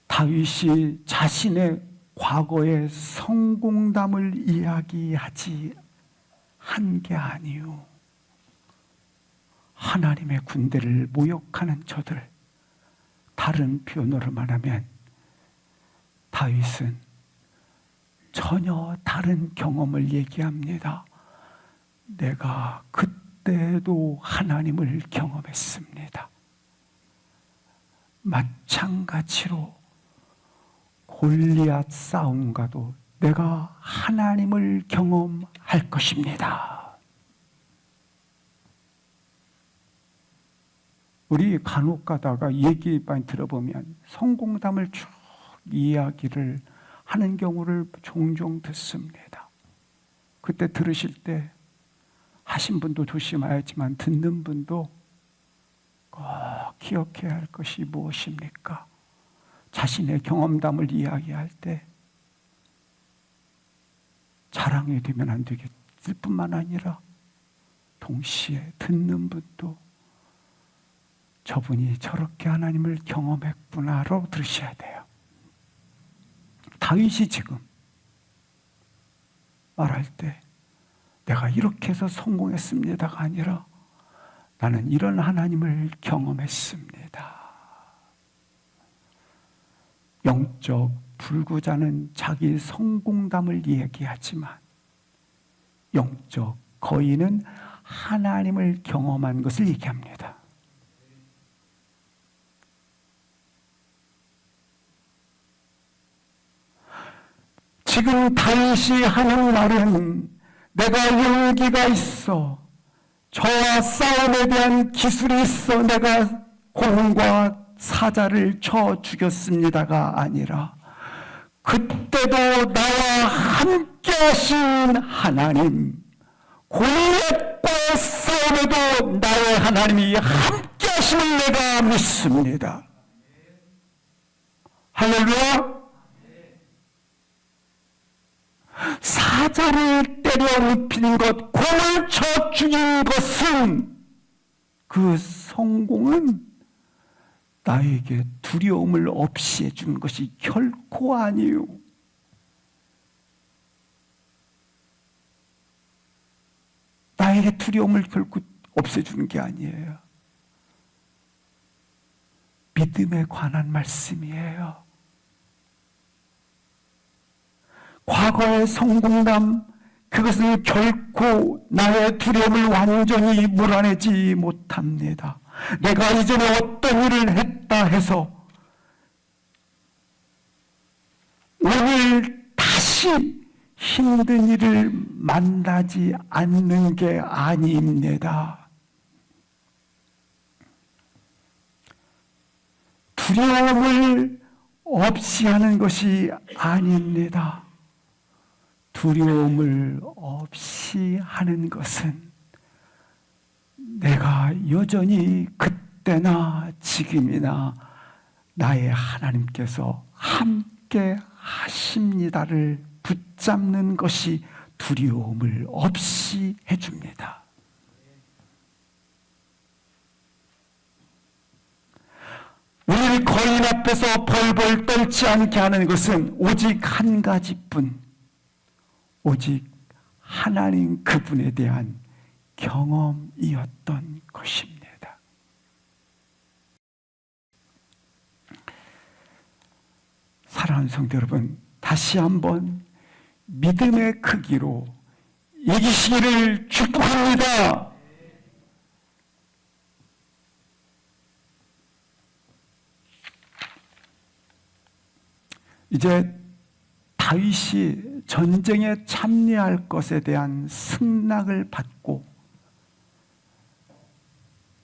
다윗이 자신의 과거의 성공담을 이야기하지 한 게 아니요, 하나님의 군대를 모욕하는 저들, 다른 표현으로 말하면 다윗은 전혀 다른 경험을 얘기합니다. 내가 그때도 하나님을 경험했습니다. 마찬가지로 골리앗 싸움과도 내가 하나님을 경험할 것입니다. 우리 간혹 가다가 얘기 많이 들어보면 성공담을 쭉 이야기를 하는 경우를 종종 듣습니다. 그때 들으실 때 하신 분도 조심해야지만 듣는 분도 꼭 기억해야 할 것이 무엇입니까? 자신의 경험담을 이야기할 때 자랑이 되면 안 되겠을 뿐만 아니라 동시에 듣는 분도 저분이 저렇게 하나님을 경험했구나로 들으셔야 돼요. 다윗이 지금 말할 때 내가 이렇게 해서 성공했습니다가 아니라 나는 이런 하나님을 경험했습니다. 영적 불구자는 자기 성공담을 얘기하지만 영적 거인은 하나님을 경험한 것을 얘기합니다. 지금 다윗이 하는 말은 내가 용기가 있어, 저와 싸움에 대한 기술이 있어 내가 곰과 사자를 쳐 죽였습니다가 아니라 그때도 나와 함께 하신 하나님, 골리앗과 싸움에도 나의 하나님이 함께 하심을 내가 믿습니다. 할렐루야. 사자를 때려 눕힌 것, 곰을 쳐 죽인 것은, 그 성공은 나에게 두려움을 없이 해준 것이 결코 아니요, 나에게 두려움을 결코 없애주는 게 아니에요. 믿음에 관한 말씀이에요. 과거의 성공담, 그것은 결코 나의 두려움을 완전히 몰아내지 못합니다. 내가 이전에 어떤 일을 했다 해서 오늘 다시 힘든 일을 만나지 않는 게 아닙니다. 두려움을 없이 하는 것이 아닙니다. 두려움을 없이 하는 것은 내가 여전히 그때나 지금이나 나의 하나님께서 함께 하십니다를 붙잡는 것이 두려움을 없이 해줍니다. 우리를 거인 앞에서 벌벌 떨지 않게 하는 것은 오직 한 가지뿐, 오직 하나님 그분에 대한 경험이었던 것입니다. 사랑하는 성도 여러분, 다시 한번 믿음의 크기로 이기시기를 축복합니다. 이제 다윗이 전쟁에 참여할 것에 대한 승낙을 받고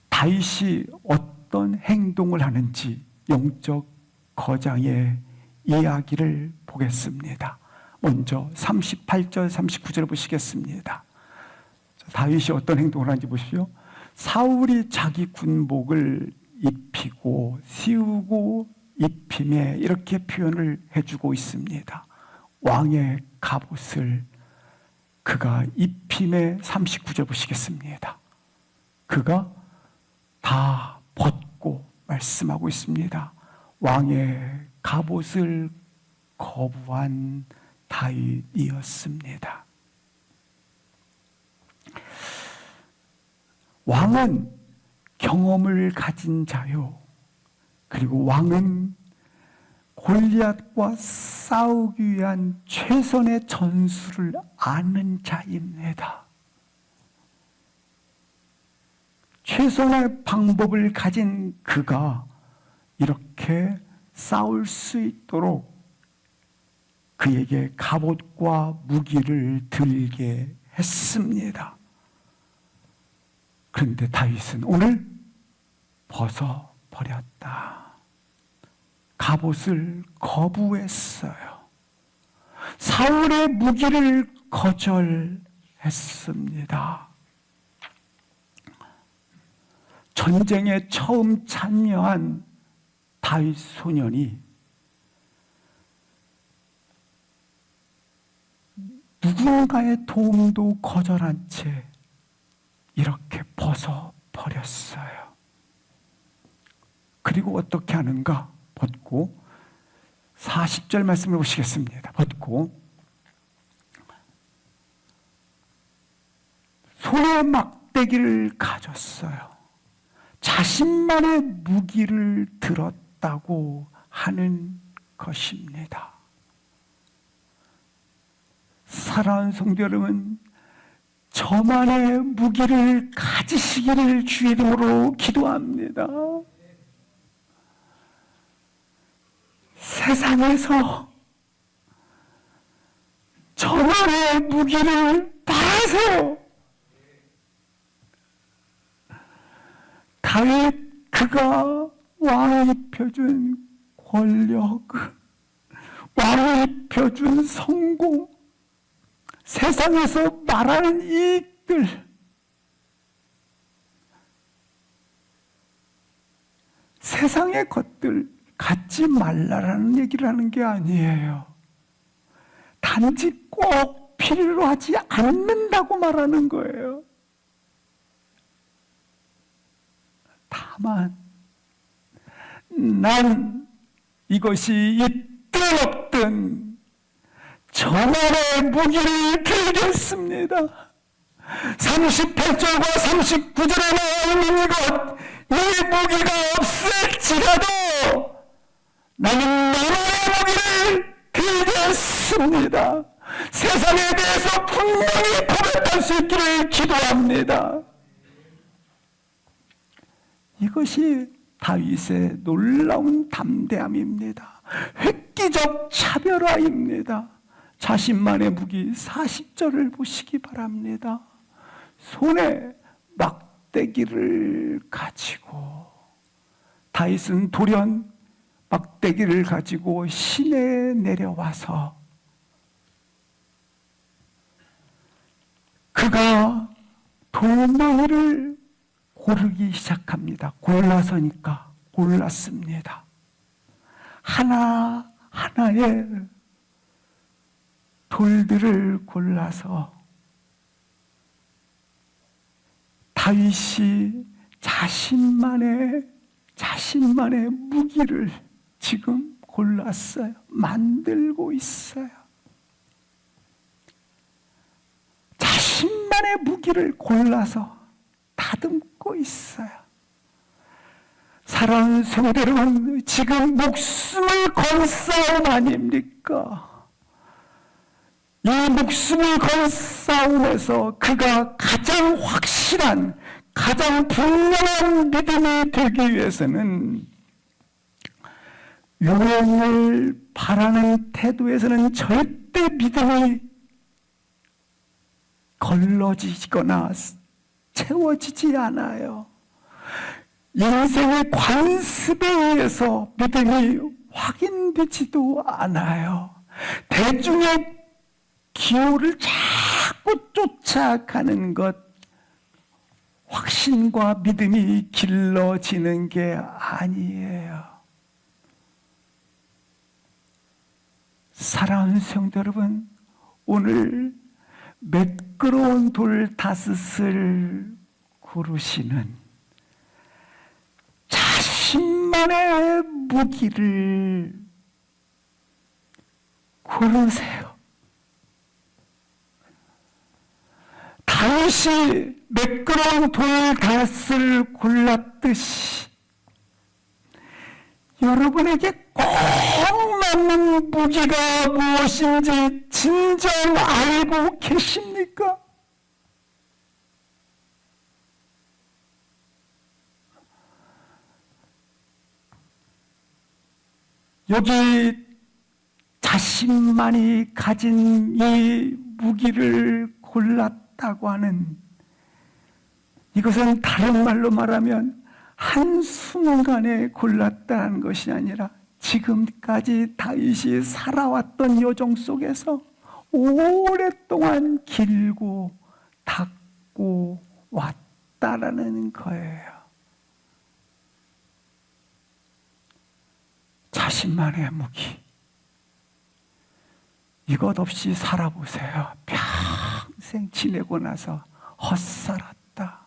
다윗이 어떤 행동을 하는지 영적 거장의 이야기를 보겠습니다. 먼저 38절 39절 보시겠습니다. 다윗이 어떤 행동을 하는지 보십시오. 사울이 자기 군복을 입히고 씌우고 입힘에 이렇게 표현을 해주고 있습니다. 왕의 갑옷을 그가 입힘에 39절 보시겠습니다. 그가 다 벗고 말씀하고 있습니다. 왕의 갑옷을 거부한 다윗이었습니다. 왕은 경험을 가진 자요. 그리고 왕은 골리앗과 싸우기 위한 최선의 전술을 아는 자입니다. 최선의 방법을 가진 그가 이렇게 싸울 수 있도록 그에게 갑옷과 무기를 들게 했습니다. 그런데 다윗은 오늘 벗어버렸다. 갑옷을 거부했어요. 사울의 무기를 거절했습니다. 전쟁에 처음 참여한 다윗 소년이 누군가의 도움도 거절한 채 이렇게 벗어버렸어요. 그리고 어떻게 하는가? 벗고 40절 말씀을 보시겠습니다. 벗고 손에 막대기를 가졌어요. 자신만의 무기를 들었다고 하는 것입니다. 사랑하는 성도 여러분, 저만의 무기를 가지시기를 주의 이름으로 기도합니다. 세상에서 저만의 무기를 바라세요. 다윗 그가 왕이 입혀준 권력, 왕이 입혀준 성공, 세상에서 말하는 이익들, 세상의 것들 갖지 말라라는 얘기를 하는 게 아니에요. 단지 꼭 필요로 하지 않는다고 말하는 거예요. 다만 난 이것이 있든 없든 저만의 무기를 들겠습니다. 38절과 39절에 나와 있는 이것, 이 무기가 없을지라도 나는 나만의 무기를 들겠습니다. 세상에 대해서 분명히 고백할 수 있기를 기도합니다. 이것이 다윗의 놀라운 담대함입니다. 획기적 차별화입니다. 자신만의 무기 40절을 보시기 바랍니다. 손에 막대기를 가지고 다윗은 돌연 막대기를 가지고 시내에 내려와서 그가 돌멩이를 고르기 시작합니다. 골라서니까 골랐습니다. 하나하나의 돌들을 골라서 다윗이 자신만의 무기를 지금 골랐어요. 만들고 있어요. 자신만의 무기를 골라서 다듬고 있어요. 사랑하는 성도 여러분, 지금 목숨을 건 싸움 아닙니까? 이 목숨을 건 싸움에서 그가 가장 확실한, 가장 분명한 믿음이 되기 위해서는 유언을 바라는 태도에서는 절대 믿음이 걸러지거나 채워지지 않아요. 인생의 관습에 의해서 믿음이 확인되지도 않아요. 대중의 기호를 자꾸 쫓아가는 것, 확신과 믿음이 길러지는 게 아니에요. 사랑하는 성도 여러분, 오늘 매끄러운 돌 5을 고르시는 자신만의 무기를 고르세요. 다윗이 매끄러운 돌 5을 골랐듯이 여러분에게 꼭 맞는 무기가 무엇인지 진정 알고 계십니까? 여기 자신만이 가진 이 무기를 골랐다고 하는, 이것은 다른 말로 말하면 한순간에 골랐다는 것이 아니라 지금까지 다윗이 살아왔던 여정 속에서 오랫동안 길고 닦고 왔다라는 거예요. 자신만의 무기, 이것 없이 살아보세요. 평생 지내고 나서 헛살았다.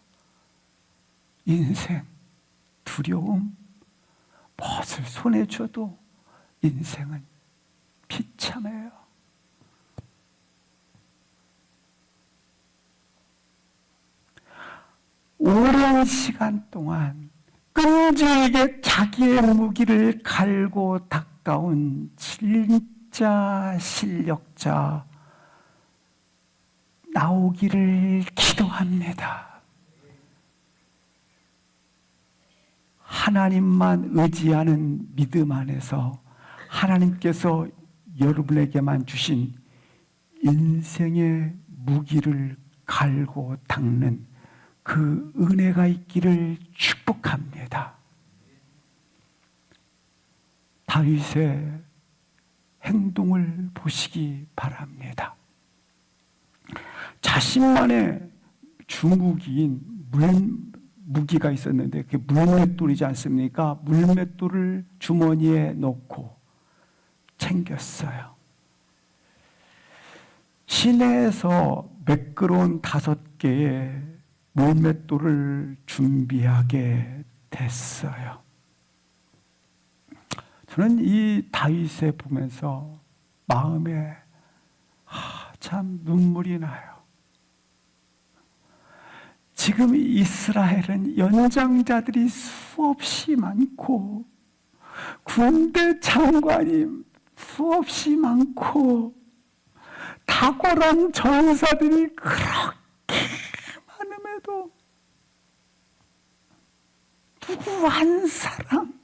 인생, 두려움, 무엇을 손에 쥐어도 인생은 비참해요. 오랜 시간 동안 끈질기게 자기의 무기를 갈고 닦아온 진짜 실력자 나오기를 기도합니다. 하나님만 의지하는 믿음 안에서 하나님께서 여러분에게만 주신 인생의 무기를 갈고 닦는 그 은혜가 있기를 축복합니다. 다윗의 행동을 보시기 바랍니다. 자신만의 주무기인 무기가 있었는데 그게 물맷돌이지 않습니까? 물맷돌을 주머니에 넣고 챙겼어요. 시내에서 매끄러운 5개의 물맷돌을 준비하게 됐어요. 저는 이 다윗을 보면서 마음에 참 눈물이 나요. 지금 이스라엘은 연장자들이 수없이 많고 군대 장관이 수없이 많고 탁월한 전사들이 그렇게 많음에도 누구 한 사람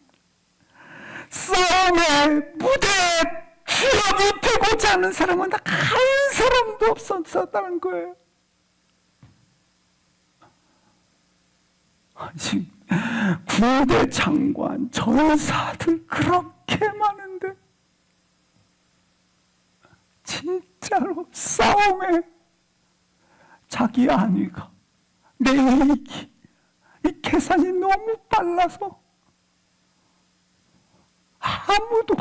싸움의 무대에 주역이 되고자 하는 사람은 한 사람도 없었다는 거예요. 지금 군대 장관, 전사들 그렇게 많은데 진짜로 싸움에 자기 안위가, 내 이익이, 이 계산이 너무 빨라서 아무도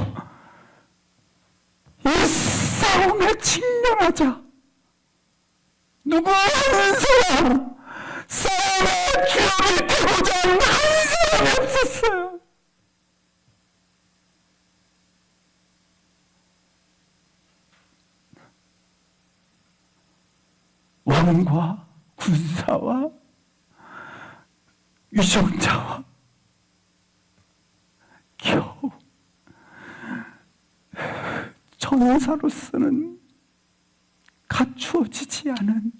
이 싸움에 직면하자 누구 한 사람 싸움의 주역을 되고자 하는 한 사람이 없었어요. 왕과 군사와 위정자와 겨우 전사로서는 갖추어지지 않은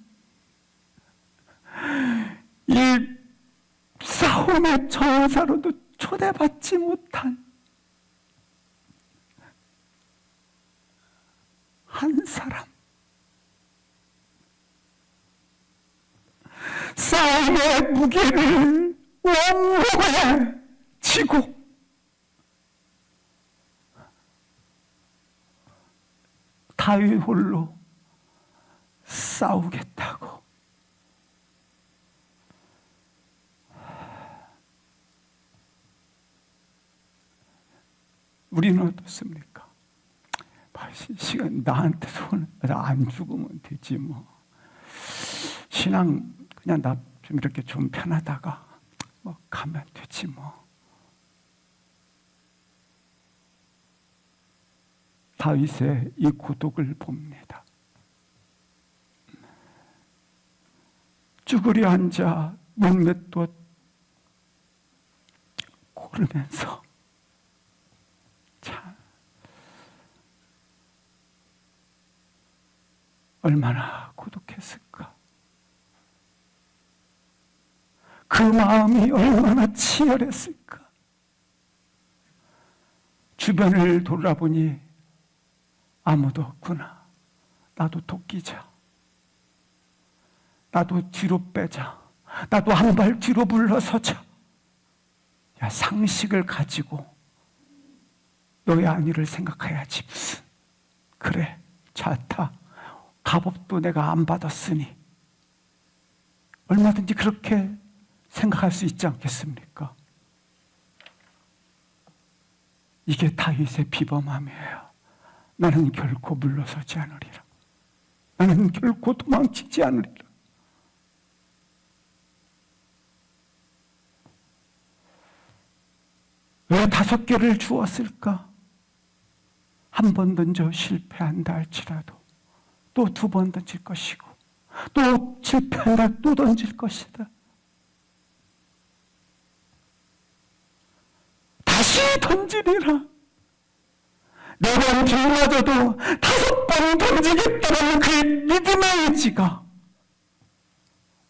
이 싸움의 전사로도 초대받지 못한 한 사람, 싸움의 무게를 온몸에 지고 다윗 홀로 싸우겠다고. 우리는 어떻습니까? 시간 나한테 손 안 죽으면 되지 뭐. 신앙 그냥 나 좀 이렇게 좀 편하다가 뭐 가면 되지 뭐. 다윗의 이 고독을 봅니다. 쭈그려 앉아 눈맷도 고르면서 참 얼마나 고독했을까. 그 마음이 얼마나 치열했을까. 주변을 돌아보니 아무도 없구나. 나도 도끼자. 나도 뒤로 빼자. 나도 한 발 뒤로 물러서자. 야, 상식을 가지고 너의 안위를 생각해야지 무슨. 그래, 자 타. 갑옷도 내가 안 받았으니 얼마든지 그렇게 생각할 수 있지 않겠습니까? 이게 다윗의 비범함이에요. 나는 결코 물러서지 않으리라. 나는 결코 도망치지 않으리라. 왜 5개를 주었을까? 한 번 던져 실패한다 할지라도 또 2번 던질 것이고 또 실패한다 또 던질 것이다. 다시 던지리라. 4번 뒤맞아도 5번 던지겠다는 그 믿음의 의지가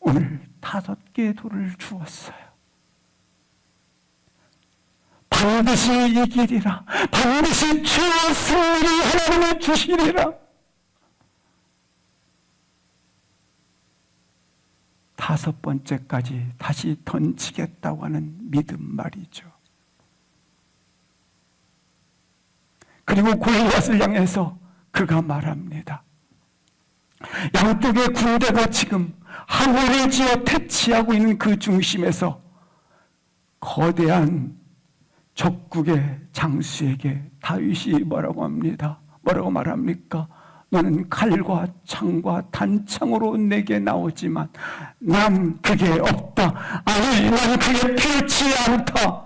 오늘 5개의 돌을 주었어요. 반드시 이기리라. 반드시 최후 승리를 하나님이 주시리라. 5번째까지 다시 던지겠다고 하는 믿음 말이죠. 그리고 골리앗을 향해서 그가 말합니다. 양쪽의 군대가 지금 하늘을 지어 대치하고 있는 그 중심에서 거대한 적국의 장수에게 다윗이 뭐라고 합니다. 뭐라고 말합니까? 너는 칼과 창과 단창으로 내게 나오지만 난 그게 없다. 아니, 난 그게 필요치 않다.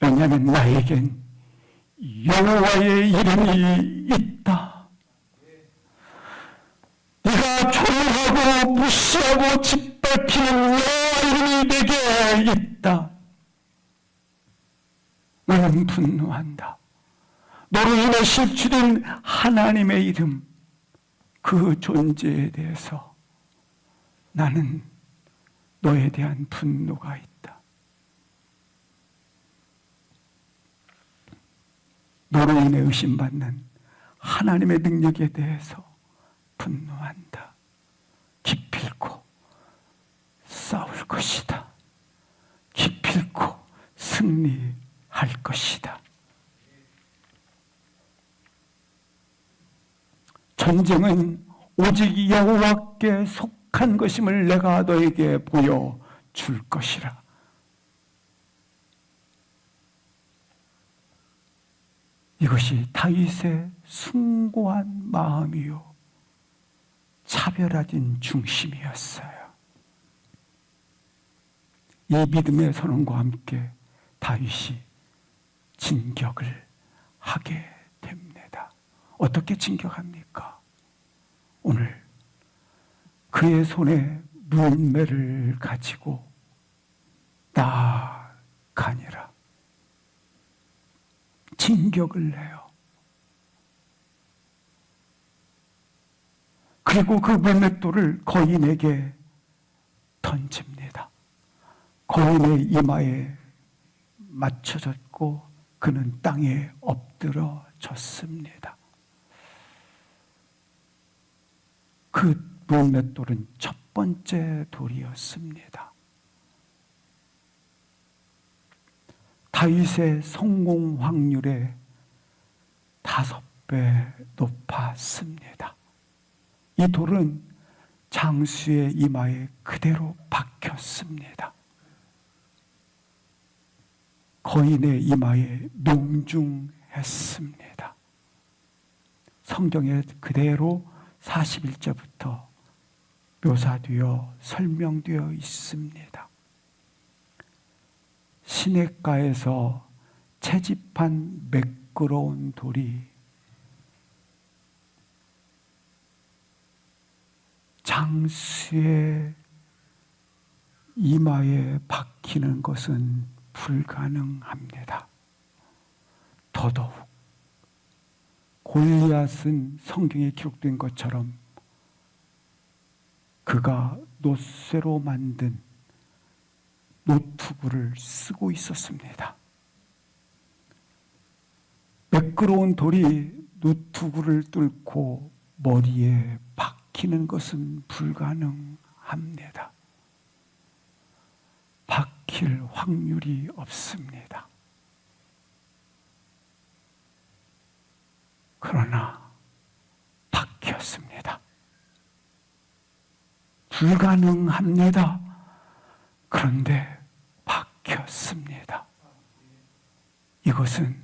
왜냐하면 나에겐 여호와의 이름이 있다. 네가 조롱하고 무시하고 짓밟히는 여호와 이름이 내게 있다. 나는 분노한다. 너로 인해 실추된 하나님의 이름, 그 존재에 대해서 나는 너에 대한 분노가 있다. 너로 인해 의심받는 하나님의 능력에 대해서 분노한다. 기필코 싸울 것이다. 기필코 승리할 것이다. 전쟁은 오직 여호와께 악한 것임을 내가 너에게 보여줄 것이라. 이것이 다윗의 숭고한 마음이요 차별화된 중심이었어요. 이 믿음의 선언과 함께 다윗이 진격을 하게 됩니다. 어떻게 진격합니까? 오늘 그의 손에 물매를 가지고 나아가니라. 진격을 해요. 그리고 그 물맷돌을 거인에게 던집니다. 거인의 이마에 맞춰졌고 그는 땅에 엎드러졌습니다. 그 물맷돌은 첫 번째 돌이었습니다. 다윗의 성공 확률의 5배 높았습니다. 이 돌은 장수의 이마에 그대로 박혔습니다. 거인의 이마에 농중했습니다. 성경에 그대로 41절부터 묘사되어 설명되어 있습니다. 시냇가에서 채집한 매끄러운 돌이 장수의 이마에 박히는 것은 불가능합니다. 더더욱 골리앗은 성경에 기록된 것처럼 그가 놋쇠로 만든 노트구를 쓰고 있었습니다. 매끄러운 돌이 노트구를 뚫고 머리에 박히는 것은 불가능합니다. 박힐 확률이 없습니다. 그러나 박혔습니다. 불가능합니다. 그런데 박혔습니다. 이것은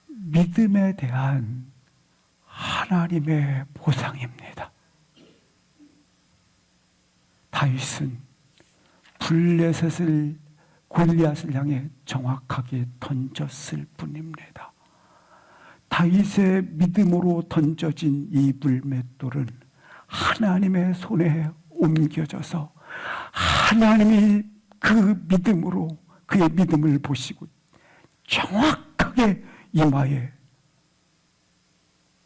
믿음에 대한 하나님의 보상입니다. 다윗은 블레셋을 골리앗을 향해 정확하게 던졌을 뿐입니다. 다윗의 믿음으로 던져진 이 물맷돌은 하나님의 손에 옮겨져서 하나님이 그 믿음으로 그의 믿음을 보시고 정확하게 이마에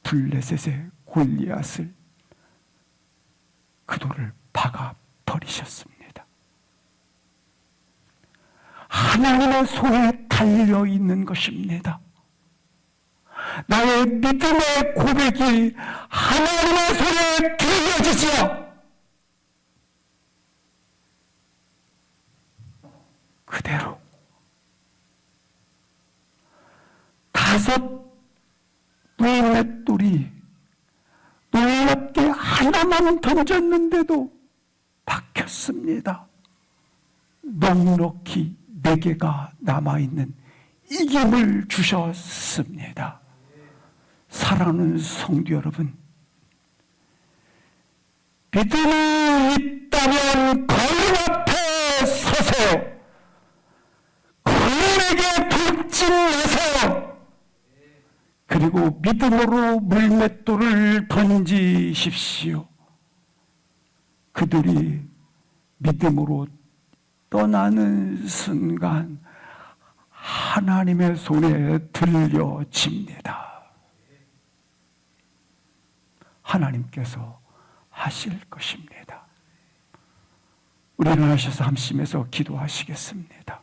블레셋의 골리앗을 그 돌을 박아 버리셨습니다. 하나님의 손에 달려 있는 것입니다. 나의 믿음의 고백이 하나님의 손에 들려지지요. 그대로 5 물맷돌이 놀랍게 하나만 던졌는데도 박혔습니다. 넉넉히 4개가 남아있는 이김을 주셨습니다. 사랑하는 성도 여러분, 믿음이 있다면 거인 앞에 서세요. 거인에게 돌진하세요. 그리고 믿음으로 물맷돌을 던지십시오. 그들이 믿음으로 떠나는 순간 하나님의 손에 들려집니다. 하나님께서 하실 것입니다. 우리 일어나셔서 함심에서 기도하시겠습니다.